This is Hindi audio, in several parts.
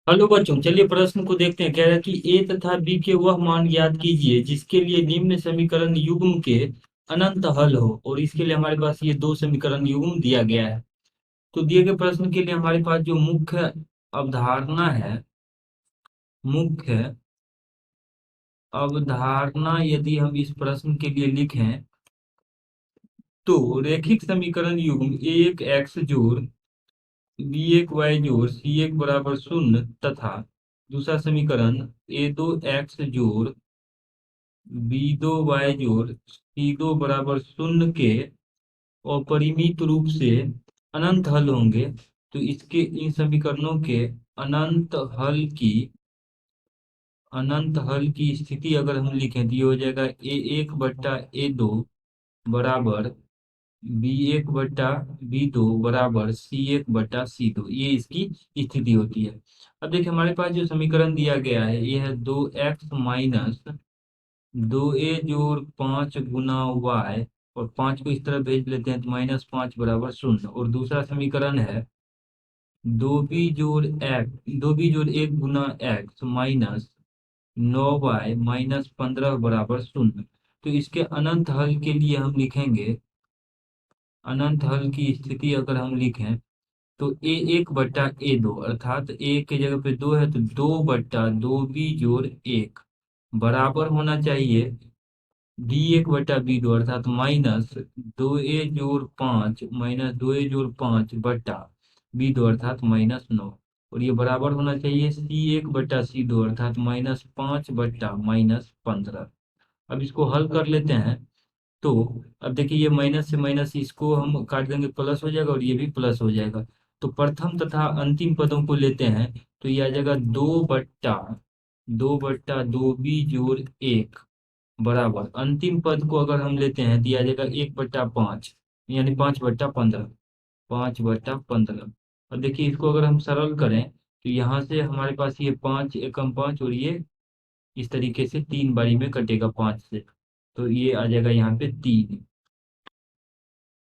हेलो बच्चों, चलिए प्रश्न को देखते हैं। कह रहा है कि ए तथा बी के वह मान ज्ञात कीजिए जिसके लिए निम्न समीकरण युग्म के अनंत हल हो। और इसके लिए हमारे पास ये दो समीकरण युग्म दिया गया है। तो दिए गए प्रश्न के लिए हमारे पास जो मुख्य अवधारणा है, मुख्य अवधारणा यदि हम इस प्रश्न के लिए लिखें तो रेखिक समीकरण युग्म ए एक एक्स जोड़ बी एक वाई जोड़ सी एक बराबर शून्य तथा दूसरा समीकरण ए दो एक्स जोड़ बी दो वाई जोड़ सी दो बराबर शून्य के अपरिमित रूप से अनंत हल होंगे। तो इसके इन समीकरणों के अनंत हल की अनंत हल की स्थिति अगर हम लिखें तो ये हो जाएगा ए एक बट्टा ए दो बराबर बी एक बट्टा बी दो बराबर सी एक बट्टा सी दो। ये इसकी स्थिति होती है। अब देखिए हमारे पास जो समीकरण दिया गया है ये है दो एक्स माइनस दो ए जोड़ पांच गुना वाई, और पांच को इस तरह भेज लेते हैं तो माइनस पांच बराबर शून्य। और दूसरा समीकरण है दो बी जोड़ एक गुना एक्स माइनस नौ वाई माइनस पंद्रह बराबर शून्य। तो इसके अनंत हल के लिए हम लिखेंगे, अनंत हल की स्थिति अगर हम लिखें तो ए एक बट्टा ए दो अर्थात ए के जगह पे दो है तो दो बट्टा दो बी जोड़ एक बराबर होना चाहिए डी एक बटा बी दो अर्थात माइनस दो ए जोड़ पांच माइनस दो ए जोड़ पांच बटा बी दो अर्थात माइनस नौ। और ये बराबर होना चाहिए सी एक बटा सी दो अर्थात माइनस पांच बट्टा माइनस पंद्रह। अब इसको हल कर लेते हैं। तो अब देखिए ये माइनस से माइनस इसको हम काट देंगे, प्लस हो जाएगा और ये भी प्लस हो जाएगा। तो प्रथम तथा अंतिम पदों को लेते हैं तो ये आ जाएगा दो बट्टा दो बी जोड़ एक बराबर अंतिम पद को अगर हम लेते हैं दिया जाएगा एक बट्टा पाँच, यानी पाँच बट्टा पंद्रह, पाँच बट्टा पंद्रह। और देखिए इसको अगर हम सरल करें तो यहाँ से हमारे पास ये पाँच एकम पाँच और ये इस तरीके से तीन बारी में कटेगा पाँच से, तो ये आ जाएगा यहाँ पे तीन।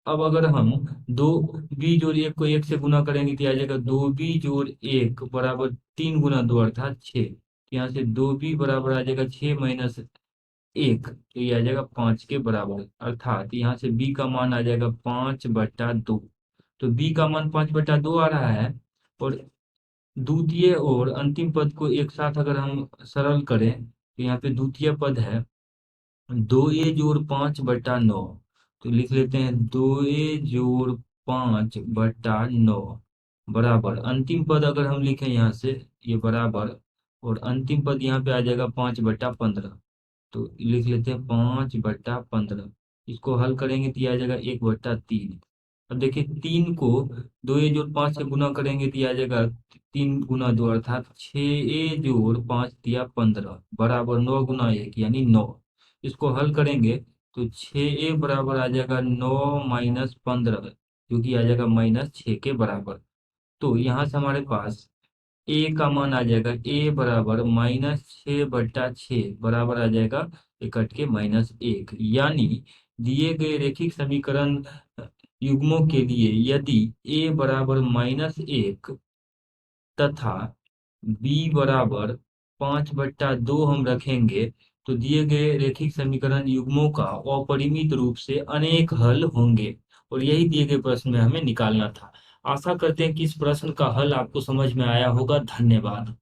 अब अगर हम दो बी जोड़ एक को एक से गुना करेंगे तो आ जाएगा दो बी जोड़ एक बराबर तीन गुना दो अर्थात छः। यहाँ से दो बी बराबर आ जाएगा छः माइनस एक, तो ये आ जाएगा पाँच के बराबर अर्थात यहाँ से b का मान आ जाएगा पाँच बट्टा दो। तो b का मान पाँच बट्टा दो आ रहा है। और द्वितीय और अंतिम पद को एक साथ अगर हम सरल करें तो यहाँ पे द्वितीय पद है दो ए जोड़ पाँच बट्टा नौ। तो लिख लेते हैं दो ए जोड़ पाँच बट्टा नौ बराबर अंतिम पद अगर हम लिखें यहाँ से ये बराबर, और अंतिम पद यहाँ पे आ जाएगा पाँच बट्टा पंद्रह। तो लिख लेते हैं पाँच बट्टा पंद्रह। इसको हल करेंगे तो ये आ जाएगा एक बट्टा तीन। अब देखिए तीन को दो ए जोड़ पाँच से गुना करेंगे तो ये आ जाएगा तीन गुना दो अर्थात छः ए जोड़ पाँच दिया पंद्रह बराबर नौ गुना एक यानी नौ। इसको हल करेंगे तो छः ए बराबर आ जाएगा नौ माइनस पंद्रह, जो कि आ जाएगा माइनस छः के बराबर। तो यहाँ से हमारे पास ए का मान आ जाएगा ए बराबर माइनस छः बट्टा छः बराबर आ जाएगा इकट के माइनस एक। यानी दिए गए रेखिक समीकरण युग्मों के लिए यदि ए बराबर माइनस एक तथा बी बराबर पाँच बट्टा दो हम रखेंगे तो दिए गए रेखिक समीकरण युग्मों का अपरिमित रूप से अनेक हल होंगे। और यही दिए गए प्रश्न में हमें निकालना था। आशा करते हैं कि इस प्रश्न का हल आपको समझ में आया होगा। धन्यवाद।